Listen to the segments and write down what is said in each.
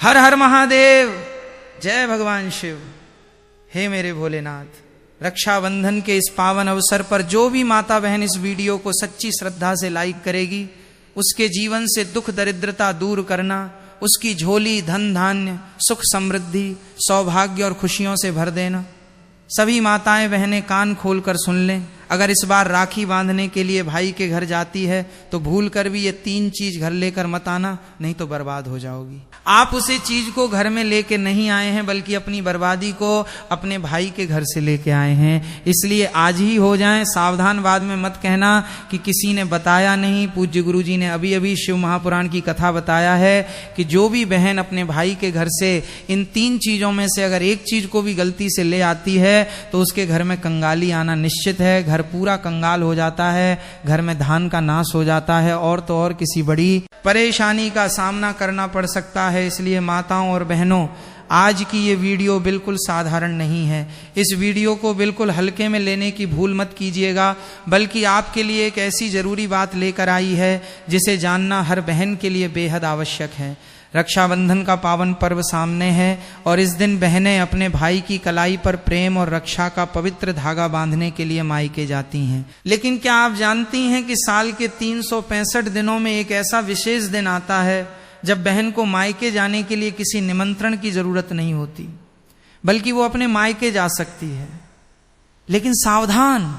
हर हर महादेव, जय भगवान शिव। हे मेरे भोलेनाथ, रक्षाबंधन के इस पावन अवसर पर जो भी माता बहन इस वीडियो को सच्ची श्रद्धा से लाइक करेगी, उसके जीवन से दुख दरिद्रता दूर करना, उसकी झोली धन धान्य सुख समृद्धि सौभाग्य और खुशियों से भर देना। सभी माताएं बहनें कान खोलकर सुन लें, अगर इस बार राखी बांधने के लिए भाई के घर जाती है तो भूल कर भी ये 3 चीज घर लेकर मत आना, नहीं तो बर्बाद हो जाओगी। आप उसे चीज को घर में लेके नहीं आए हैं, बल्कि अपनी बर्बादी को अपने भाई के घर से लेके आए हैं। इसलिए आज ही हो जाएं, सावधान। बाद में मत कहना कि किसी ने बताया नहीं। पूज्य गुरु जी ने अभी अभी शिव महापुराण की कथा बताया है कि जो भी बहन अपने भाई के घर से इन 3 चीजों में से अगर एक चीज को भी गलती से ले आती है तो उसके घर में कंगाली आना निश्चित है। घर पूरा कंगाल हो जाता है, घर में धान का नाश हो जाता है, और तो और किसी बड़ी परेशानी का सामना करना पड़ सकता है। इसलिए माताओं और बहनों, आज की ये वीडियो बिल्कुल साधारण नहीं है। इस वीडियो को बिल्कुल हल्के में लेने की भूल मत कीजिएगा, बल्कि आपके लिए एक ऐसी जरूरी बात लेकर आई है जिसे जानना हर बहन के लिए बेहद आवश्यक है। रक्षाबंधन का पावन पर्व सामने है और इस दिन बहनें अपने भाई की कलाई पर प्रेम और रक्षा का पवित्र धागा बांधने के लिए मायके जाती हैं। लेकिन क्या आप जानती हैं कि साल के 365 दिनों में एक ऐसा विशेष दिन आता है जब बहन को मायके जाने के लिए किसी निमंत्रण की जरूरत नहीं होती, बल्कि वो अपने मायके जा सकती है। लेकिन सावधान,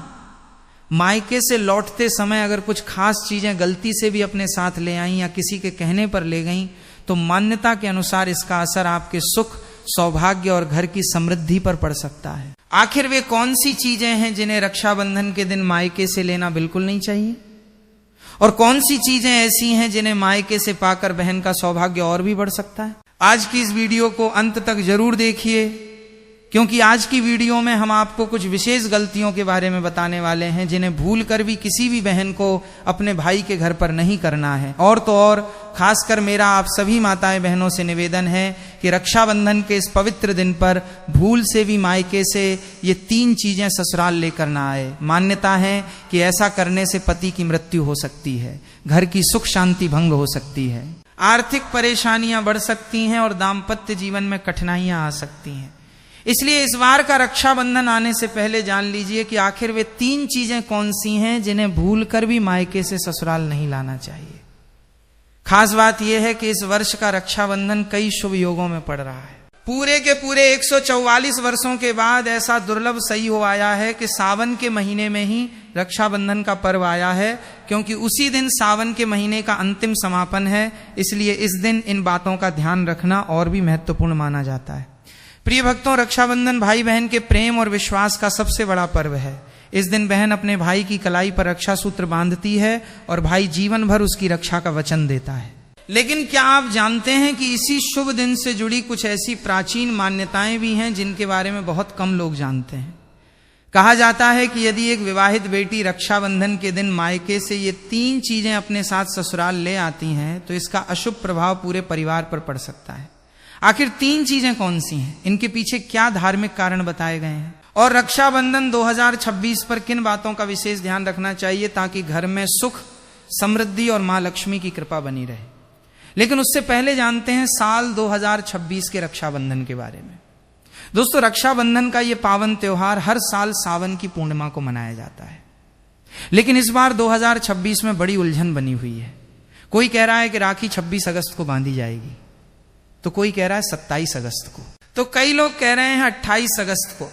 मायके से लौटते समय अगर कुछ खास चीजें गलती से भी अपने साथ ले आई या किसी के कहने पर ले गई तो मान्यता के अनुसार इसका असर आपके सुख सौभाग्य और घर की समृद्धि पर पड़ सकता है। आखिर वे कौन सी चीजें हैं जिन्हें रक्षाबंधन के दिन मायके से लेना बिल्कुल नहीं चाहिए, और कौन सी चीजें ऐसी हैं जिन्हें मायके से पाकर बहन का सौभाग्य और भी बढ़ सकता है? आज की इस वीडियो को अंत तक जरूर देखिए, क्योंकि आज की वीडियो में हम आपको कुछ विशेष गलतियों के बारे में बताने वाले हैं जिन्हें भूल कर भी किसी भी बहन को अपने भाई के घर पर नहीं करना है। और तो और खासकर मेरा आप सभी माताएं बहनों से निवेदन है कि रक्षाबंधन के इस पवित्र दिन पर भूल से भी मायके से ये 3 चीजें ससुराल लेकर ना आए। मान्यता है कि ऐसा करने से पति की मृत्यु हो सकती है, घर की सुख शांति भंग हो सकती है, आर्थिक परेशानियां बढ़ सकती हैं और दाम्पत्य जीवन में कठिनाइयां आ सकती हैं। इसलिए इस बार का रक्षाबंधन आने से पहले जान लीजिए कि आखिर वे 3 चीजें कौन सी हैं जिन्हें भूलकर भी मायके से ससुराल नहीं लाना चाहिए। खास बात यह है कि इस वर्ष का रक्षाबंधन कई शुभ योगों में पड़ रहा है। पूरे के पूरे 144 वर्षों के बाद ऐसा दुर्लभ सही हो आया है कि सावन के महीने में ही रक्षाबंधन का पर्व आया है, क्योंकि उसी दिन सावन के महीने का अंतिम समापन है। इसलिए इस दिन इन बातों का ध्यान रखना और भी महत्वपूर्ण माना जाता है। प्रिय भक्तों, रक्षाबंधन भाई बहन के प्रेम और विश्वास का सबसे बड़ा पर्व है। इस दिन बहन अपने भाई की कलाई पर रक्षा सूत्र बांधती है और भाई जीवन भर उसकी रक्षा का वचन देता है। लेकिन क्या आप जानते हैं कि इसी शुभ दिन से जुड़ी कुछ ऐसी प्राचीन मान्यताएं भी हैं जिनके बारे में बहुत कम लोग जानते हैं। कहा जाता है कि यदि एक विवाहित बेटी रक्षाबंधन के दिन मायके से ये 3 चीजें अपने साथ ससुराल ले आती हैं तो इसका अशुभ प्रभाव पूरे परिवार पर पड़ सकता है। आखिर 3 चीजें कौन सी हैं, इनके पीछे क्या धार्मिक कारण बताए गए हैं, और रक्षाबंधन 2026 पर किन बातों का विशेष ध्यान रखना चाहिए ताकि घर में सुख समृद्धि और मां लक्ष्मी की कृपा बनी रहे। लेकिन उससे पहले जानते हैं साल 2026 के रक्षाबंधन के बारे में। दोस्तों, रक्षाबंधन का यह पावन त्योहार हर साल सावन की पूर्णिमा को मनाया जाता है, लेकिन इस बार 2026 में बड़ी उलझन बनी हुई है। कोई कह रहा है कि राखी 26 अगस्त को बांधी जाएगी, तो कोई कह रहा है 27 अगस्त को, तो कई लोग कह रहे हैं 28 अगस्त को।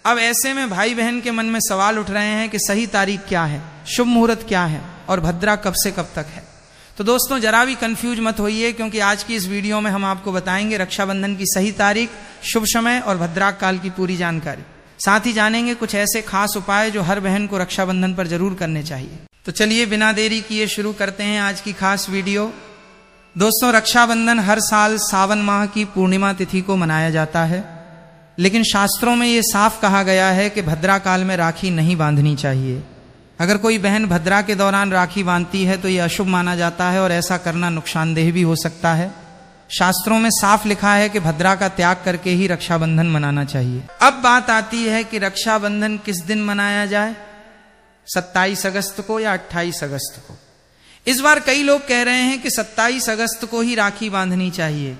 अब ऐसे में भाई बहन के मन में सवाल उठ रहे हैं कि सही तारीख क्या है, शुभ मुहूर्त क्या है और भद्रा कब से कब तक है। तो दोस्तों, जरा भी कंफ्यूज मत होइए, क्योंकि आज की इस वीडियो में हम आपको बताएंगे रक्षाबंधन की सही तारीख, शुभ समय और भद्राक काल की पूरी जानकारी। साथ ही जानेंगे कुछ ऐसे खास उपाय जो हर बहन को रक्षाबंधन पर जरूर करने चाहिए। तो चलिए बिना देरी किए शुरू करते हैं आज की खास वीडियो। दोस्तों, रक्षाबंधन हर साल सावन माह की पूर्णिमा तिथि को मनाया जाता है, लेकिन शास्त्रों में यह साफ कहा गया है कि भद्रा काल में राखी नहीं बांधनी चाहिए। अगर कोई बहन भद्रा के दौरान राखी बांधती है तो यह अशुभ माना जाता है और ऐसा करना नुकसानदेह भी हो सकता है। शास्त्रों में साफ लिखा है कि भद्रा का त्याग करके ही रक्षाबंधन मनाना चाहिए। अब बात आती है कि रक्षाबंधन किस दिन मनाया जाए, 27 अगस्त को या 28 अगस्त को। इस बार कई लोग कह रहे हैं कि 27 अगस्त को ही राखी बांधनी चाहिए,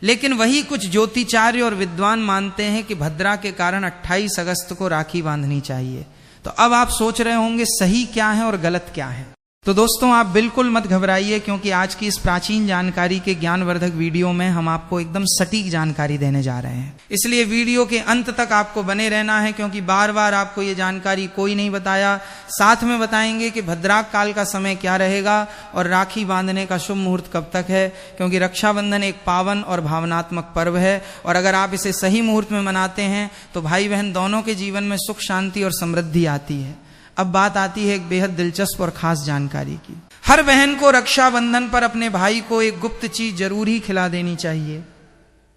लेकिन वही कुछ ज्योतिचार्य और विद्वान मानते हैं कि भद्रा के कारण 28 अगस्त को राखी बांधनी चाहिए। तो अब आप सोच रहे होंगे सही क्या है और गलत क्या है। तो दोस्तों आप बिल्कुल मत घबराइए, क्योंकि आज की इस प्राचीन जानकारी के ज्ञानवर्धक वीडियो में हम आपको एकदम सटीक जानकारी देने जा रहे हैं। इसलिए वीडियो के अंत तक आपको बने रहना है, क्योंकि बार बार आपको ये जानकारी कोई नहीं बताया। साथ में बताएंगे कि भद्राक काल का समय क्या रहेगा और राखी बांधने का शुभ मुहूर्त कब तक है, क्योंकि रक्षाबंधन एक पावन और भावनात्मक पर्व है और अगर आप इसे सही मुहूर्त में मनाते हैं तो भाई बहन दोनों के जीवन में सुख, शांति और समृद्धि आती है। अब बात आती है एक बेहद दिलचस्प और खास जानकारी की। हर बहन को रक्षाबंधन पर अपने भाई को एक गुप्त चीज जरूर ही खिला देनी चाहिए।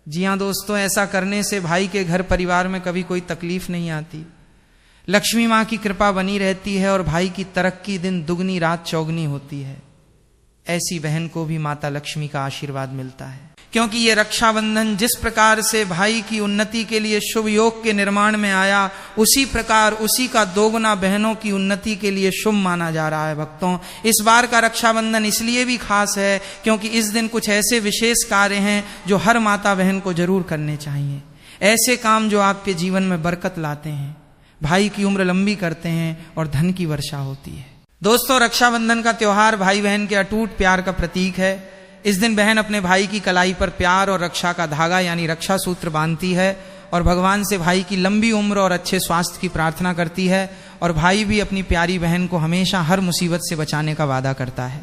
जी हां दोस्तों, ऐसा करने से भाई के घर परिवार में कभी कोई तकलीफ नहीं आती, लक्ष्मी मां की कृपा बनी रहती है और भाई की तरक्की दिन दुगनी रात चौगनी होती है। ऐसी बहन को भी माता लक्ष्मी का आशीर्वाद मिलता है, क्योंकि ये रक्षाबंधन जिस प्रकार से भाई की उन्नति के लिए शुभ योग के निर्माण में आया, उसी प्रकार उसी का दोगुना बहनों की उन्नति के लिए शुभ माना जा रहा है। भक्तों, इस बार का रक्षाबंधन इसलिए भी खास है क्योंकि इस दिन कुछ ऐसे विशेष कार्य हैं जो हर माता बहन को जरूर करने चाहिए। ऐसे काम जो आपके जीवन में बरकत लाते हैं, भाई की उम्र लंबी करते हैं और धन की वर्षा होती है। दोस्तों, रक्षाबंधन का त्योहार भाई बहन के अटूट प्यार का प्रतीक है। इस दिन बहन अपने भाई की कलाई पर प्यार और रक्षा का धागा यानी रक्षा सूत्र बांधती है और भगवान से भाई की लंबी उम्र और अच्छे स्वास्थ्य की प्रार्थना करती है और भाई भी अपनी प्यारी बहन को हमेशा हर मुसीबत से बचाने का वादा करता है।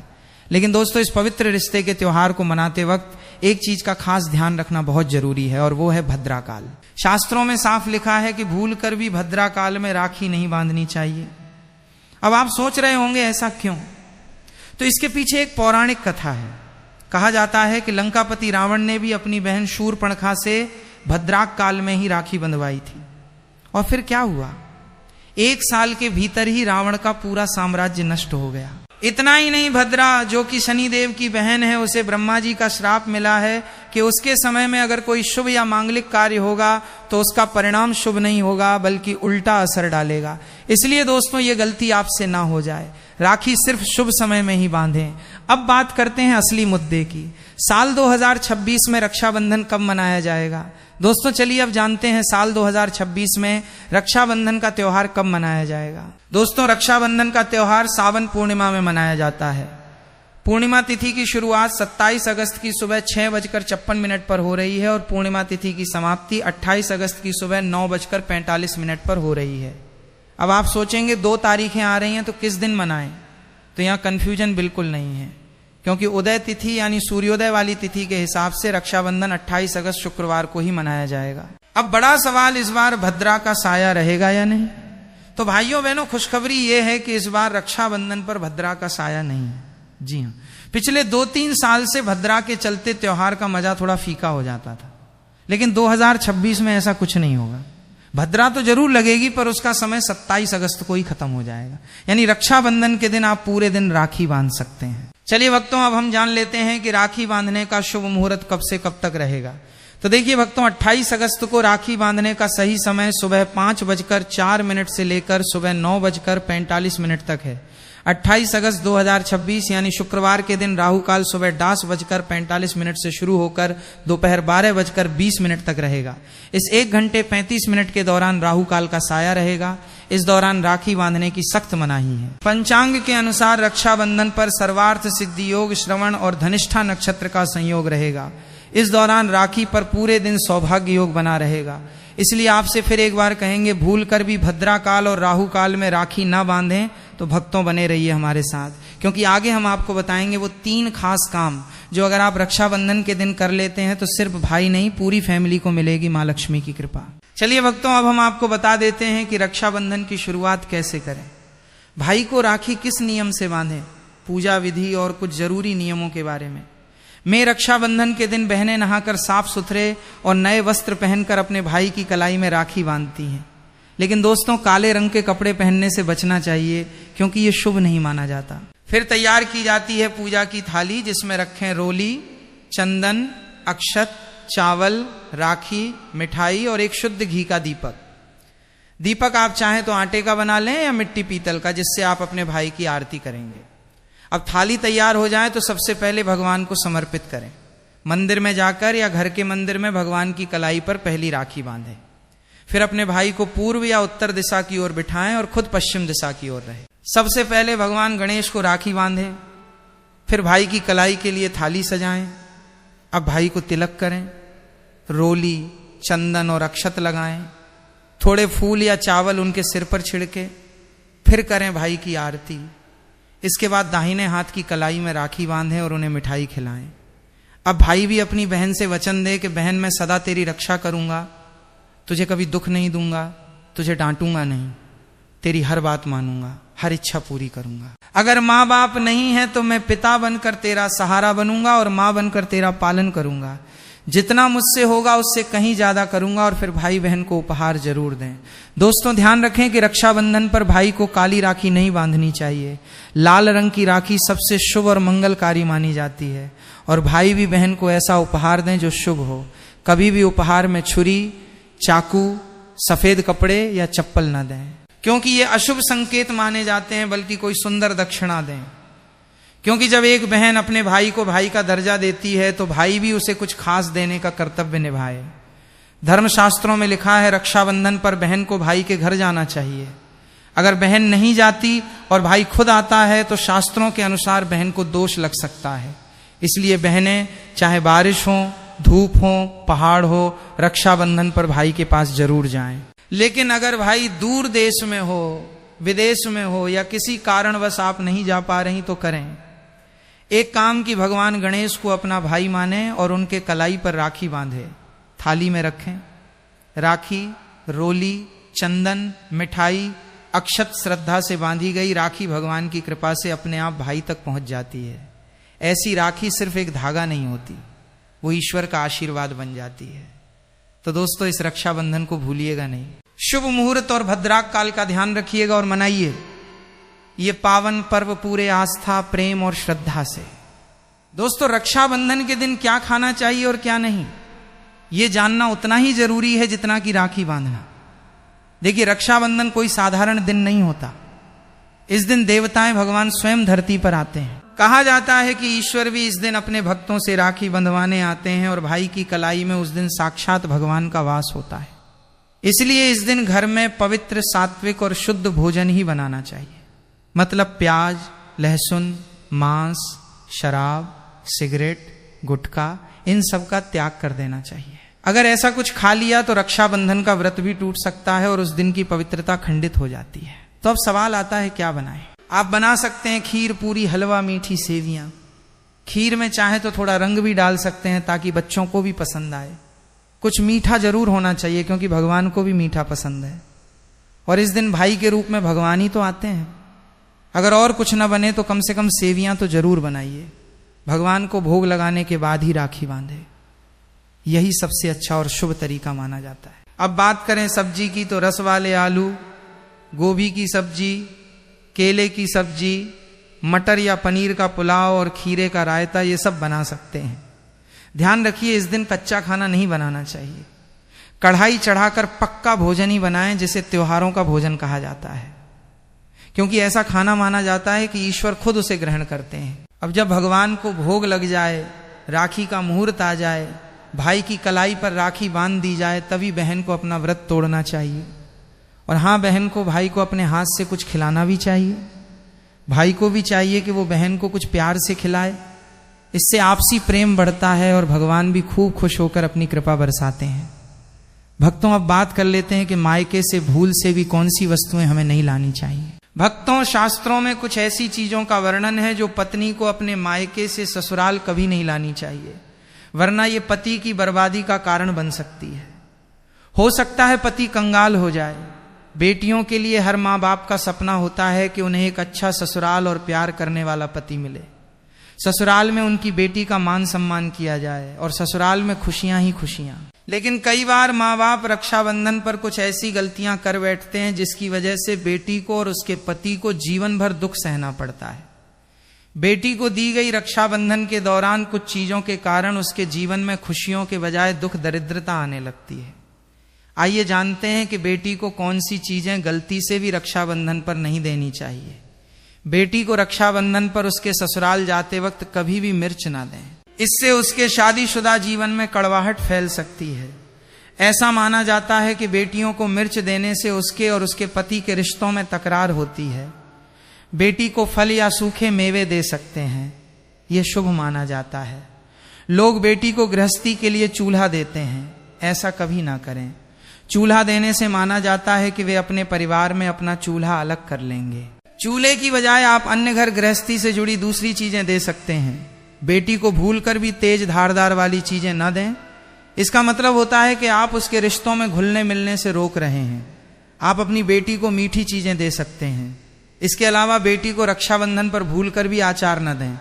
लेकिन दोस्तों, इस पवित्र रिश्ते के त्योहार को मनाते वक्त एक चीज का खास ध्यान रखना बहुत जरूरी है और वो है भद्रा काल। शास्त्रों में साफ लिखा है कि भूल कर भी भद्रा काल में राखी नहीं बांधनी चाहिए। अब आप सोच रहे होंगे ऐसा क्यों? तो इसके पीछे एक पौराणिक कथा है। कहा जाता है कि लंकापति रावण ने भी अपनी बहन शूर्पणखा से भद्राक काल में ही राखी बंधवाई थी और फिर क्या हुआ? 1 साल के भीतर ही रावण का पूरा साम्राज्य नष्ट हो गया। इतना ही नहीं, भद्रा जो कि शनिदेव की बहन है, उसे ब्रह्मा जी का श्राप मिला है कि उसके समय में अगर कोई शुभ या मांगलिक कार्य होगा तो उसका परिणाम शुभ नहीं होगा बल्कि उल्टा असर डालेगा। इसलिए दोस्तों, ये गलती आपसे ना हो जाए, राखी सिर्फ शुभ समय में ही बांधें। अब बात करते हैं असली मुद्दे की। साल 2026 में रक्षाबंधन कब मनाया जाएगा? दोस्तों चलिए अब जानते हैं साल 2026 में रक्षाबंधन का त्योहार कब मनाया जाएगा। दोस्तों, रक्षाबंधन का त्योहार सावन पूर्णिमा में मनाया जाता है। पूर्णिमा तिथि की शुरुआत 27 अगस्त की सुबह 6:56 पर हो रही है और पूर्णिमा तिथि की समाप्ति 28 अगस्त की सुबह 9:45 पर हो रही है। अब आप सोचेंगे 2 तारीखें आ रही हैं तो किस दिन मनाएं? तो यहाँ कंफ्यूजन बिल्कुल नहीं है, क्योंकि उदय तिथि यानी सूर्योदय वाली तिथि के हिसाब से रक्षाबंधन 28 अगस्त शुक्रवार को ही मनाया जाएगा। अब बड़ा सवाल, इस बार भद्रा का साया रहेगा या नहीं? तो भाइयों बहनों, खुशखबरी ये है कि इस बार रक्षाबंधन पर भद्रा का साया नहीं है। जी हाँ, पिछले 2-3 साल से भद्रा के चलते त्योहार का मजा थोड़ा फीका हो जाता था, लेकिन 2026 में ऐसा कुछ नहीं होगा। भद्रा तो जरूर लगेगी पर उसका समय 27 अगस्त को ही खत्म हो जाएगा, यानी रक्षाबंधन के दिन आप पूरे दिन राखी बांध सकते हैं। चलिए भक्तों, अब हम जान लेते हैं कि राखी बांधने का शुभ मुहूर्त कब से कब तक रहेगा। तो देखिए भक्तों, 28 अगस्त को राखी बांधने का सही समय सुबह 5:04 से लेकर सुबह 9:45 तक है। 28 अगस्त 2026 यानी शुक्रवार के दिन राहु काल सुबह 10:45 से शुरू होकर दोपहर 12:20 तक रहेगा। इस 1 घंटे 35 मिनट के दौरान राहु काल का साया रहेगा। इस दौरान राखी बांधने की सख्त मनाही है। पंचांग के अनुसार रक्षाबंधन पर सर्वार्थ सिद्धि योग, श्रवण और धनिष्ठा नक्षत्र का संयोग रहेगा। इस दौरान राखी पर पूरे दिन सौभाग्य योग बना रहेगा। इसलिए आपसे फिर एक बार कहेंगे, भूल कर भी भद्रा काल और राहु काल में राखी ना बांधें। तो भक्तों बने रहिए हमारे साथ, क्योंकि आगे हम आपको बताएंगे वो 3 खास काम जो अगर आप रक्षाबंधन के दिन कर लेते हैं तो सिर्फ भाई नहीं, पूरी फैमिली को मिलेगी मां लक्ष्मी की कृपा। चलिए भक्तों, अब हम आपको बता देते हैं कि रक्षाबंधन की शुरुआत कैसे करें। भाई को राखी किस नियम से बांधें, पूजा विधि और कुछ जरूरी नियमों के बारे में रक्षाबंधन के दिन बहनें नहाकर साफ सुथरे और नए वस्त्र पहनकर अपने भाई की कलाई में राखी बांधती हैं। लेकिन दोस्तों, काले रंग के कपड़े पहनने से बचना चाहिए, क्योंकि ये शुभ नहीं माना जाता। फिर तैयार की जाती है पूजा की थाली, जिसमें रखें रोली, चंदन, अक्षत, चावल, राखी, मिठाई और एक शुद्ध घी का दीपक। दीपक आप चाहें तो आटे का बना लें या मिट्टी पीतल का, जिससे आप अपने भाई की आरती करेंगे। अब थाली तैयार हो जाए तो सबसे पहले भगवान को समर्पित करें। मंदिर में जाकर या घर के मंदिर में भगवान की कलाई पर पहली राखी बांधे, फिर अपने भाई को पूर्व या उत्तर दिशा की ओर बिठाएं और खुद पश्चिम दिशा की ओर रहे। सबसे पहले भगवान गणेश को राखी बांधें, फिर भाई की कलाई के लिए थाली सजाएं। अब भाई को तिलक करें, रोली, चंदन और अक्षत लगाएं, थोड़े फूल या चावल उनके सिर पर छिड़के, फिर करें भाई की आरती। इसके बाद दाहिने हाथ की कलाई में राखी बांधें और उन्हें मिठाई खिलाएं। अब भाई भी अपनी बहन से वचन दे कि बहन मैं सदा तेरी रक्षा करूंगा, तुझे कभी दुख नहीं दूंगा, तुझे डांटूंगा नहीं, तेरी हर बात मानूंगा, हर इच्छा पूरी करूंगा। अगर माँ बाप नहीं है तो मैं पिता बनकर तेरा सहारा बनूंगा और माँ बनकर तेरा पालन करूंगा। जितना मुझसे होगा उससे कहीं ज्यादा करूंगा और फिर भाई बहन को उपहार जरूर दें। दोस्तों ध्यान रखें कि रक्षाबंधन पर भाई को काली राखी नहीं बांधनी चाहिए। लाल रंग की राखी सबसे शुभ और मंगलकारी मानी जाती है और भाई भी बहन को ऐसा उपहार दें जो शुभ हो। कभी भी उपहार में छुरी, चाकू, सफेद कपड़े या चप्पल न दें, क्योंकि ये अशुभ संकेत माने जाते हैं, बल्कि कोई सुंदर दक्षिणा दें। क्योंकि जब एक बहन अपने भाई को भाई का दर्जा देती है तो भाई भी उसे कुछ खास देने का कर्तव्य निभाए। धर्मशास्त्रों में लिखा है रक्षाबंधन पर बहन को भाई के घर जाना चाहिए। अगर बहन नहीं जाती और भाई खुद आता है तो शास्त्रों के अनुसार बहन को दोष लग सकता है। इसलिए बहनें चाहे बारिश हो, धूप हो, पहाड़ हो, रक्षाबंधन पर भाई के पास जरूर जाएं। लेकिन अगर भाई दूर देश में हो, विदेश में हो या किसी कारणवश आप नहीं जा पा रही तो करें एक काम कि भगवान गणेश को अपना भाई माने और उनके कलाई पर राखी बांधे, थाली में रखें। राखी, रोली, चंदन, मिठाई, अक्षत श्रद्धा से बांधी गई राखी भगवान की कृपा से अपने आप भाई तक पहुंच जाती है। ऐसी राखी सिर्फ एक धागा नहीं होती, वो ईश्वर का आशीर्वाद बन जाती है। तो दोस्तों इस रक्षाबंधन को भूलिएगा नहीं। शुभ मुहूर्त और भद्राक काल का ध्यान रखिएगा और मनाइए ये पावन पर्व पूरे आस्था, प्रेम और श्रद्धा से। दोस्तों रक्षाबंधन के दिन क्या खाना चाहिए और क्या नहीं, ये जानना उतना ही जरूरी है जितना कि राखी बांधना। देखिए रक्षाबंधन कोई साधारण दिन नहीं होता। इस दिन देवताएं भगवान स्वयं धरती पर आते हैं। कहा जाता है कि ईश्वर भी इस दिन अपने भक्तों से राखी बंधवाने आते हैं और भाई की कलाई में उस दिन साक्षात भगवान का वास होता है। इसलिए इस दिन घर में पवित्र, सात्विक और शुद्ध भोजन ही बनाना चाहिए। मतलब प्याज, लहसुन, मांस, शराब, सिगरेट, गुटखा, इन सब का त्याग कर देना चाहिए। अगर ऐसा कुछ खा लिया तो रक्षाबंधन का व्रत भी टूट सकता है और उस दिन की पवित्रता खंडित हो जाती है। तो अब सवाल आता है क्या बनाएं। आप बना सकते हैं खीर, पूरी, हलवा, मीठी सेवियां। खीर में चाहे तो थोड़ा रंग भी डाल सकते हैं ताकि बच्चों को भी पसंद आए। कुछ मीठा जरूर होना चाहिए क्योंकि भगवान को भी मीठा पसंद है और इस दिन भाई के रूप में भगवान ही तो आते हैं। अगर और कुछ ना बने तो कम से कम सेवियां तो जरूर बनाइए। भगवान को भोग लगाने के बाद ही राखी बांधे, यही सबसे अच्छा और शुभ तरीका माना जाता है। अब बात करें सब्जी की तो रस वाले आलू, गोभी की सब्जी, केले की सब्जी, मटर या पनीर का पुलाव और खीरे का रायता, ये सब बना सकते हैं। ध्यान रखिए इस दिन कच्चा खाना नहीं बनाना चाहिए। कढ़ाई चढ़ाकर पक्का भोजन ही बनाएं जिसे त्योहारों का भोजन कहा जाता है, क्योंकि ऐसा खाना माना जाता है कि ईश्वर खुद उसे ग्रहण करते हैं। अब जब भगवान को भोग लग जाए, राखी का मुहूर्त आ जाए, भाई की कलाई पर राखी बांध दी जाए, तभी बहन को अपना व्रत तोड़ना चाहिए। और हाँ, बहन को भाई को अपने हाथ से कुछ खिलाना भी चाहिए। भाई को भी चाहिए कि वो बहन को कुछ प्यार से खिलाए। इससे आपसी प्रेम बढ़ता है और भगवान भी खूब खुश होकर अपनी कृपा बरसाते हैं। भक्तों अब बात कर लेते हैं कि मायके से भूल से भी कौन सी वस्तुएं हमें नहीं लानी चाहिए। भक्तों शास्त्रों में कुछ ऐसी चीजों का वर्णन है जो पत्नी को अपने मायके से ससुराल कभी नहीं लानी चाहिए, वरना ये पति की बर्बादी का कारण बन सकती है। हो सकता है पति कंगाल हो जाए। बेटियों के लिए हर माँ बाप का सपना होता है कि उन्हें एक अच्छा ससुराल और प्यार करने वाला पति मिले। ससुराल में उनकी बेटी का मान सम्मान किया जाए और ससुराल में खुशियां ही खुशियां। लेकिन कई बार माँ बाप रक्षाबंधन पर कुछ ऐसी गलतियां कर बैठते हैं जिसकी वजह से बेटी को और उसके पति को जीवन भर दुख सहना पड़ता है। बेटी को दी गई रक्षाबंधन के दौरान कुछ चीजों के कारण उसके जीवन में खुशियों के बजाय दुख, दरिद्रता आने लगती है। आइए जानते हैं कि बेटी को कौन सी चीजें गलती से भी रक्षाबंधन पर नहीं देनी चाहिए। बेटी को रक्षाबंधन पर उसके ससुराल जाते वक्त कभी भी मिर्च ना दें। इससे उसके शादीशुदा जीवन में कड़वाहट फैल सकती है। ऐसा माना जाता है कि बेटियों को मिर्च देने से उसके और उसके पति के रिश्तों में तकरार होती है। बेटी को फल या सूखे मेवे दे सकते हैं, यह शुभ माना जाता है। लोग बेटी को गृहस्थी के लिए चूल्हा देते हैं, ऐसा कभी ना करें। चूल्हा देने से माना जाता है कि वे अपने परिवार में अपना चूल्हा अलग कर लेंगे। चूल्हे की बजाय आप अन्य घर गृहस्थी से जुड़ी दूसरी चीजें दे सकते हैं। बेटी को भूलकर भी तेज धारदार वाली चीजें न दें। इसका मतलब होता है कि आप उसके रिश्तों में घुलने मिलने से रोक रहे हैं। आप अपनी बेटी को मीठी चीजें दे सकते हैं। इसके अलावा बेटी को रक्षाबंधन पर भूलकर भी आचार न दें,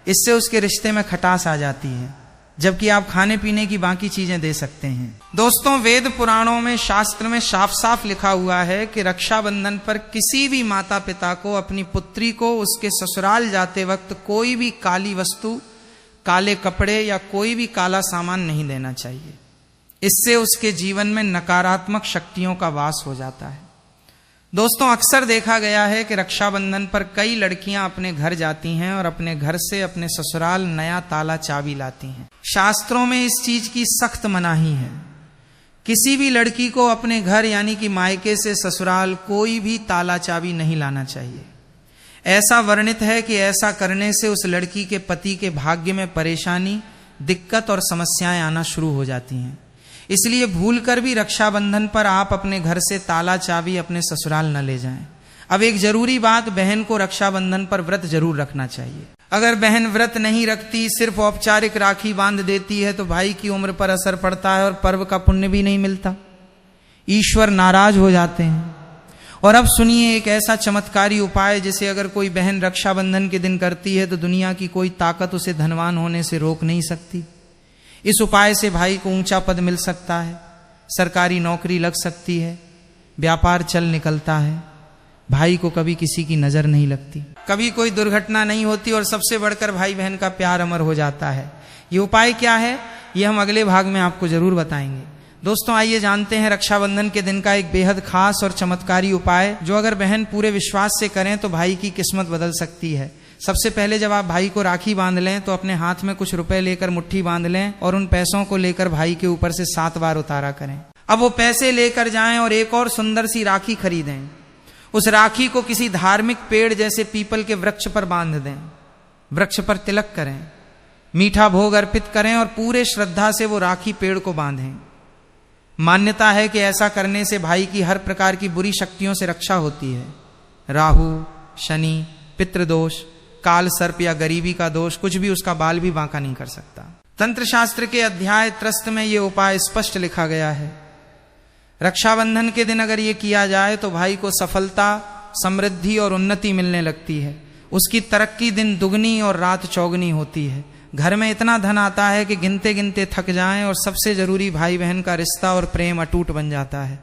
इससे उसके रिश्ते में खटास आ जाती है, जबकि आप खाने पीने की बाकी चीजें दे सकते हैं। दोस्तों, वेद पुराणों में, शास्त्र में साफ साफ लिखा हुआ है कि रक्षाबंधन पर किसी भी माता पिता को अपनी पुत्री को उसके ससुराल जाते वक्त कोई भी काली वस्तु, काले कपड़े या कोई भी काला सामान नहीं देना चाहिए। इससे उसके जीवन में नकारात्मक शक्तियों का वास हो जाता है। दोस्तों, अक्सर देखा गया है कि रक्षाबंधन पर कई लड़कियां अपने घर जाती हैं और अपने घर से अपने ससुराल नया ताला चाबी लाती हैं। शास्त्रों में इस चीज की सख्त मनाही है। किसी भी लड़की को अपने घर यानी कि मायके से ससुराल कोई भी ताला चाबी नहीं लाना चाहिए। ऐसा वर्णित है कि ऐसा करने से उस लड़की के पति के भाग्य में परेशानी, दिक्कत और समस्याएं आना शुरू हो जाती हैं। इसलिए भूलकर भी रक्षाबंधन पर आप अपने घर से ताला चाबी अपने ससुराल न ले जाएं। अब एक जरूरी बात, बहन को रक्षाबंधन पर व्रत जरूर रखना चाहिए। अगर बहन व्रत नहीं रखती, सिर्फ औपचारिक राखी बांध देती है, तो भाई की उम्र पर असर पड़ता है और पर्व का पुण्य भी नहीं मिलता। ईश्वर नाराज हो जाते हैं। और अब सुनिए एक ऐसा चमत्कारी उपाय जिसे अगर कोई बहन रक्षाबंधन के दिन करती है तो दुनिया की कोई ताकत उसे धनवान होने से रोक नहीं सकती। इस उपाय से भाई को ऊंचा पद मिल सकता है, सरकारी नौकरी लग सकती है, व्यापार चल निकलता है, भाई को कभी किसी की नजर नहीं लगती, कभी कोई दुर्घटना नहीं होती और सबसे बढ़कर भाई बहन का प्यार अमर हो जाता है। ये उपाय क्या है, ये हम अगले भाग में आपको जरूर बताएंगे। दोस्तों, आइए जानते हैं रक्षाबंधन के दिन का एक बेहद खास और चमत्कारी उपाय, जो अगर बहन पूरे विश्वास से करें तो भाई की किस्मत बदल सकती है। सबसे पहले जब आप भाई को राखी बांध लें तो अपने हाथ में कुछ रुपए लेकर मुट्ठी बांध लें और उन पैसों को लेकर भाई के ऊपर से 7 बार उतारा करें। अब वो पैसे लेकर जाएं और एक और सुंदर सी राखी खरीदें। उस राखी को किसी धार्मिक पेड़ जैसे पीपल के वृक्ष पर बांध दें। वृक्ष पर तिलक करें, मीठा भोग अर्पित करें और पूरे श्रद्धा से वो राखी पेड़ को बांधें। मान्यता है कि ऐसा करने से भाई की हर प्रकार की बुरी शक्तियों से रक्षा होती है। राहु, शनि, पितृदोष, काल सर्प या गरीबी का दोष, कुछ भी उसका बाल भी बांका नहीं कर सकता। तंत्र शास्त्र के अध्याय त्रस्त में यह उपाय स्पष्ट लिखा गया है। रक्षाबंधन के दिन अगर ये किया जाए तो भाई को सफलता, समृद्धि और उन्नति मिलने लगती है। उसकी तरक्की दिन दुगनी और रात चौगनी होती है। घर में इतना धन आता है कि गिनते गिनते थक जाएं और सबसे जरूरी भाई बहन का रिश्ता और प्रेम अटूट बन जाता है।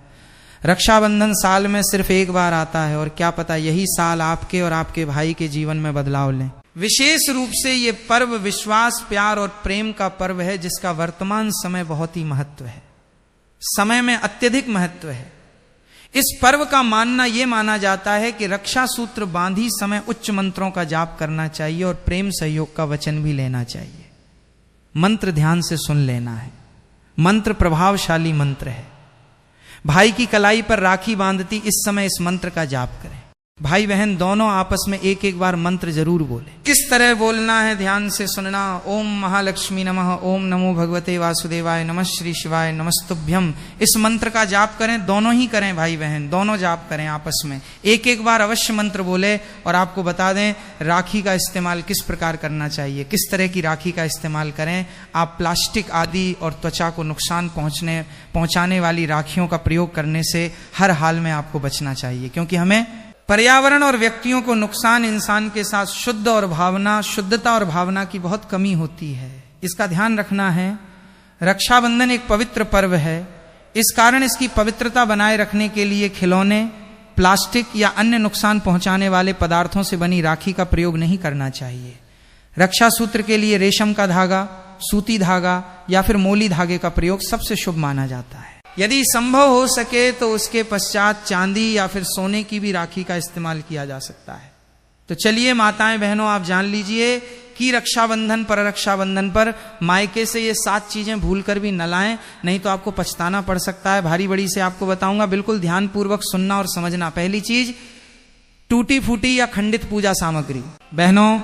रक्षाबंधन साल में सिर्फ एक बार आता है और क्या पता यही साल आपके और आपके भाई के जीवन में बदलाव लें। विशेष रूप से ये पर्व विश्वास, प्यार और प्रेम का पर्व है, जिसका वर्तमान समय बहुत ही महत्व है। समय में अत्यधिक महत्व है। इस पर्व का मानना यह माना जाता है कि रक्षा सूत्र बांधी समय उच्च मंत्रों का जाप करना चाहिए और प्रेम सहयोग का वचन भी लेना चाहिए। मंत्र ध्यान से सुन लेना है। मंत्र प्रभावशाली मंत्र है। भाई की कलाई पर राखी बांधती इस समय इस मंत्र का जाप करें। भाई बहन दोनों आपस में एक एक बार मंत्र जरूर बोले। किस तरह बोलना है ध्यान से सुनना। ओम महालक्ष्मी नमः, ओम नमो भगवते वासुदेवाय, नमः श्री शिवाय, नमस्तुभ्यम। इस मंत्र का जाप करें, दोनों ही करें, भाई बहन दोनों जाप करें आपस में। एक एक बार अवश्य मंत्र बोले। और आपको बता दें राखी का इस्तेमाल किस प्रकार करना चाहिए, किस तरह की राखी का इस्तेमाल करें। आप प्लास्टिक आदि और त्वचा को नुकसान पहुंचाने वाली राखियों का प्रयोग करने से हर हाल में आपको बचना चाहिए, क्योंकि हमें पर्यावरण और व्यक्तियों को नुकसान, इंसान के साथ शुद्धता और भावना की बहुत कमी होती है। इसका ध्यान रखना है। रक्षाबंधन एक पवित्र पर्व है, इस कारण इसकी पवित्रता बनाए रखने के लिए खिलौने, प्लास्टिक या अन्य नुकसान पहुंचाने वाले पदार्थों से बनी राखी का प्रयोग नहीं करना चाहिए। रक्षा सूत्र के लिए रेशम का धागा, सूती धागा या फिर मोली धागे का प्रयोग सबसे शुभ माना जाता है। यदि संभव हो सके तो उसके पश्चात चांदी या फिर सोने की भी राखी का इस्तेमाल किया जा सकता है। तो चलिए माताएं बहनों, आप जान लीजिए कि रक्षाबंधन पर मायके से ये 7 चीजें भूल कर भी न लाएं, नहीं तो आपको पछताना पड़ सकता है। भारी बड़ी से आपको बताऊंगा, बिल्कुल ध्यान पूर्वक सुनना और समझना। पहली चीज, टूटी फूटी या खंडित पूजा सामग्री। बहनों,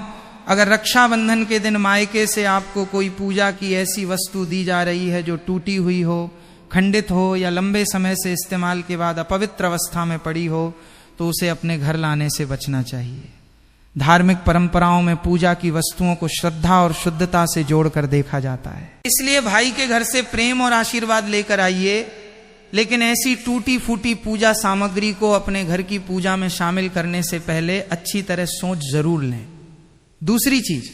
अगर रक्षाबंधन के दिन मायके से आपको कोई पूजा की ऐसी वस्तु दी जा रही है जो टूटी हुई हो, खंडित हो या लंबे समय से इस्तेमाल के बाद अपवित्र अवस्था में पड़ी हो, तो उसे अपने घर लाने से बचना चाहिए। धार्मिक परंपराओं में पूजा की वस्तुओं को श्रद्धा और शुद्धता से जोड़कर देखा जाता है। इसलिए भाई के घर से प्रेम और आशीर्वाद लेकर आइए, लेकिन ऐसी टूटी फूटी पूजा सामग्री को अपने घर की पूजा में शामिल करने से पहले अच्छी तरह सोच जरूर लें। दूसरी चीज,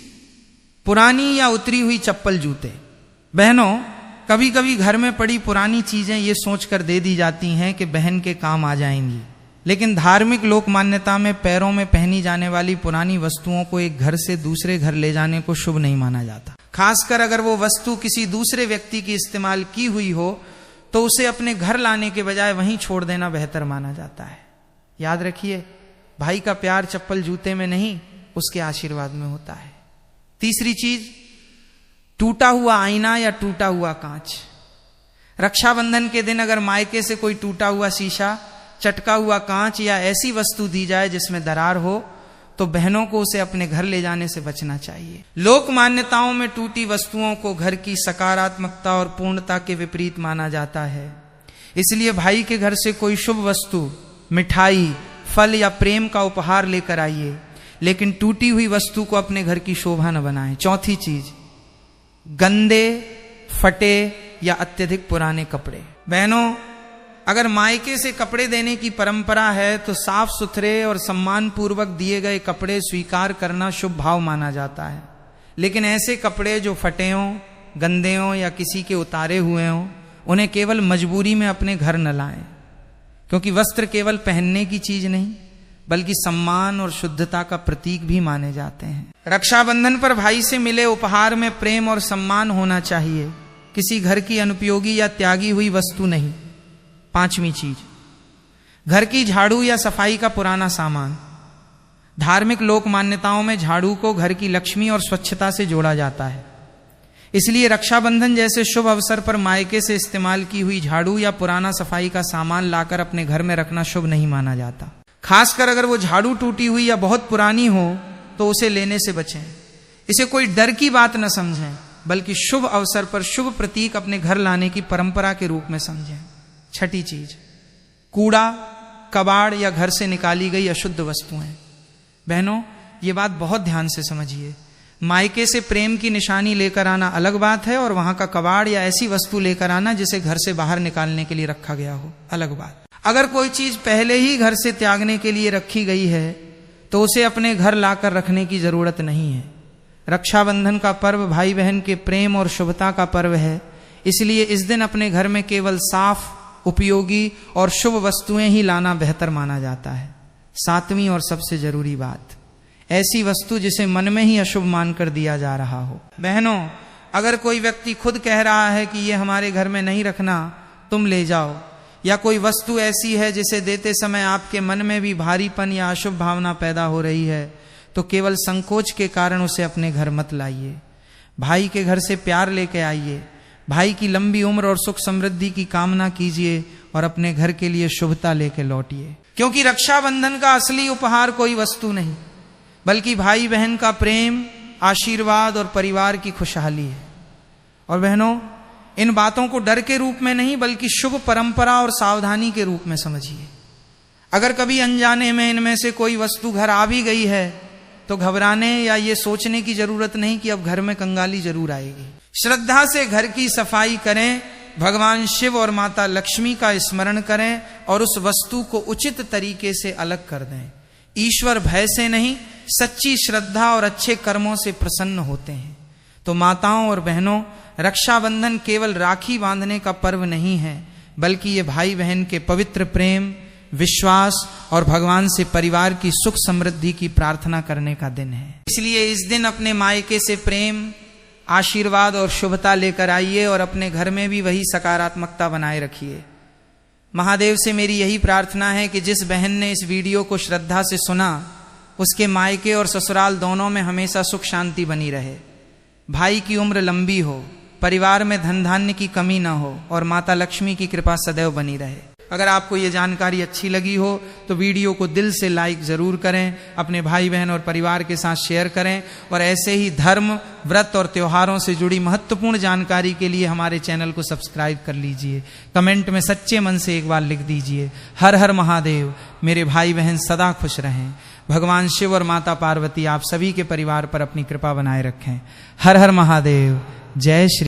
पुरानी या उतरी हुई चप्पल जूते। बहनों, कभी कभी घर में पड़ी पुरानी चीजें ये सोचकर दे दी जाती हैं कि बहन के काम आ जाएंगी, लेकिन धार्मिक लोक मान्यता में पैरों में पहनी जाने वाली पुरानी वस्तुओं को एक घर से दूसरे घर ले जाने को शुभ नहीं माना जाता। खासकर अगर वो वस्तु किसी दूसरे व्यक्ति की इस्तेमाल की हुई हो तो उसे अपने घर लाने के बजाय वहीं छोड़ देना बेहतर माना जाता है। याद रखिए, भाई का प्यार चप्पल जूते में नहीं, उसके आशीर्वाद में होता है। तीसरी चीज, टूटा हुआ आईना या टूटा हुआ कांच। रक्षाबंधन के दिन अगर मायके से कोई टूटा हुआ शीशा, चटका हुआ कांच या ऐसी वस्तु दी जाए जिसमें दरार हो, तो बहनों को उसे अपने घर ले जाने से बचना चाहिए। लोक मान्यताओं में टूटी वस्तुओं को घर की सकारात्मकता और पूर्णता के विपरीत माना जाता है। इसलिए भाई के घर से कोई शुभ वस्तु, मिठाई, फल या प्रेम का उपहार लेकर आइए, लेकिन टूटी हुई वस्तु को अपने घर की शोभा न बनाएं। चौथी चीज, गंदे, फटे या अत्यधिक पुराने कपड़े। बहनों, अगर मायके से कपड़े देने की परंपरा है तो साफ सुथरे और सम्मान पूर्वक दिए गए कपड़े स्वीकार करना शुभ भाव माना जाता है। लेकिन ऐसे कपड़े जो फटे हों, गंदे हों या किसी के उतारे हुए हों, उन्हें केवल मजबूरी में अपने घर न लाएं, क्योंकि वस्त्र केवल पहनने की चीज नहीं बल्कि सम्मान और शुद्धता का प्रतीक भी माने जाते हैं। रक्षाबंधन पर भाई से मिले उपहार में प्रेम और सम्मान होना चाहिए, किसी घर की अनुपयोगी या त्यागी हुई वस्तु नहीं। पांचवी चीज, घर की झाड़ू या सफाई का पुराना सामान। धार्मिक लोक मान्यताओं में झाड़ू को घर की लक्ष्मी और स्वच्छता से जोड़ा जाता है। इसलिए रक्षाबंधन जैसे शुभ अवसर पर मायके से इस्तेमाल की हुई झाड़ू या पुराना सफाई का सामान लाकर अपने घर में रखना शुभ नहीं माना जाता। खासकर अगर वो झाड़ू टूटी हुई या बहुत पुरानी हो तो उसे लेने से बचें। इसे कोई डर की बात न समझें, बल्कि शुभ अवसर पर शुभ प्रतीक अपने घर लाने की परंपरा के रूप में समझें। छठी चीज, कूड़ा, कबाड़ या घर से निकाली गई अशुद्ध वस्तुएं। बहनों, ये बात बहुत ध्यान से समझिए। मायके से प्रेम की निशानी लेकर आना अलग बात है और वहां का कबाड़ या ऐसी वस्तु लेकर आना जिसे घर से बाहर निकालने के लिए रखा गया हो, अलग बात। अगर कोई चीज पहले ही घर से त्यागने के लिए रखी गई है तो उसे अपने घर लाकर रखने की जरूरत नहीं है। रक्षाबंधन का पर्व भाई बहन के प्रेम और शुभता का पर्व है, इसलिए इस दिन अपने घर में केवल साफ, उपयोगी और शुभ वस्तुएं ही लाना बेहतर माना जाता है। सातवीं और सबसे जरूरी बात, ऐसी वस्तु जिसे मन में ही अशुभ मानकर दिया जा रहा हो। बहनों, अगर कोई व्यक्ति खुद कह रहा है कि ये हमारे घर में नहीं रखना, तुम ले जाओ, या कोई वस्तु ऐसी है जिसे देते समय आपके मन में भी भारीपन या अशुभ भावना पैदा हो रही है, तो केवल संकोच के कारण उसे अपने घर मत लाइए। भाई के घर से प्यार लेके आइए, भाई की लंबी उम्र और सुख समृद्धि की कामना कीजिए और अपने घर के लिए शुभता लेके लौटिए। क्योंकि रक्षाबंधन का असली उपहार कोई वस्तु नहीं बल्कि भाई बहन का प्रेम, आशीर्वाद और परिवार की खुशहाली है। और बहनों, इन बातों को डर के रूप में नहीं बल्कि शुभ परंपरा और सावधानी के रूप में समझिए। अगर कभी अनजाने में इनमें से कोई वस्तु घर आ भी गई है तो घबराने या ये सोचने की जरूरत नहीं कि अब घर में कंगाली जरूर आएगी। श्रद्धा से घर की सफाई करें, भगवान शिव और माता लक्ष्मी का स्मरण करें और उस वस्तु को उचित तरीके से अलग कर दें। ईश्वर भय से नहीं, सच्ची श्रद्धा और अच्छे कर्मों से प्रसन्न होते हैं। तो माताओं और बहनों, रक्षाबंधन केवल राखी बांधने का पर्व नहीं है बल्कि ये भाई बहन के पवित्र प्रेम, विश्वास और भगवान से परिवार की सुख समृद्धि की प्रार्थना करने का दिन है। इसलिए इस दिन अपने मायके से प्रेम, आशीर्वाद और शुभता लेकर आइए और अपने घर में भी वही सकारात्मकता बनाए रखिए। महादेव से मेरी यही प्रार्थना है कि जिस बहन ने इस वीडियो को श्रद्धा से सुना उसके मायके और ससुराल दोनों में हमेशा सुख शांति बनी रहे, भाई की उम्र लंबी हो, परिवार में धन धान्य की कमी ना हो और माता लक्ष्मी की कृपा सदैव बनी रहे। अगर आपको ये जानकारी अच्छी लगी हो तो वीडियो को दिल से लाइक जरूर करें, अपने भाई बहन और परिवार के साथ शेयर करें और ऐसे ही धर्म, व्रत और त्योहारों से जुड़ी महत्वपूर्ण जानकारी के लिए हमारे चैनल को सब्सक्राइब कर लीजिए। कमेंट में सच्चे मन से एक बार लिख दीजिए, हर हर महादेव। मेरे भाई बहन सदा खुश रहें। भगवान शिव और माता पार्वती आप सभी के परिवार पर अपनी कृपा बनाए रखें। हर हर महादेव। जय श्री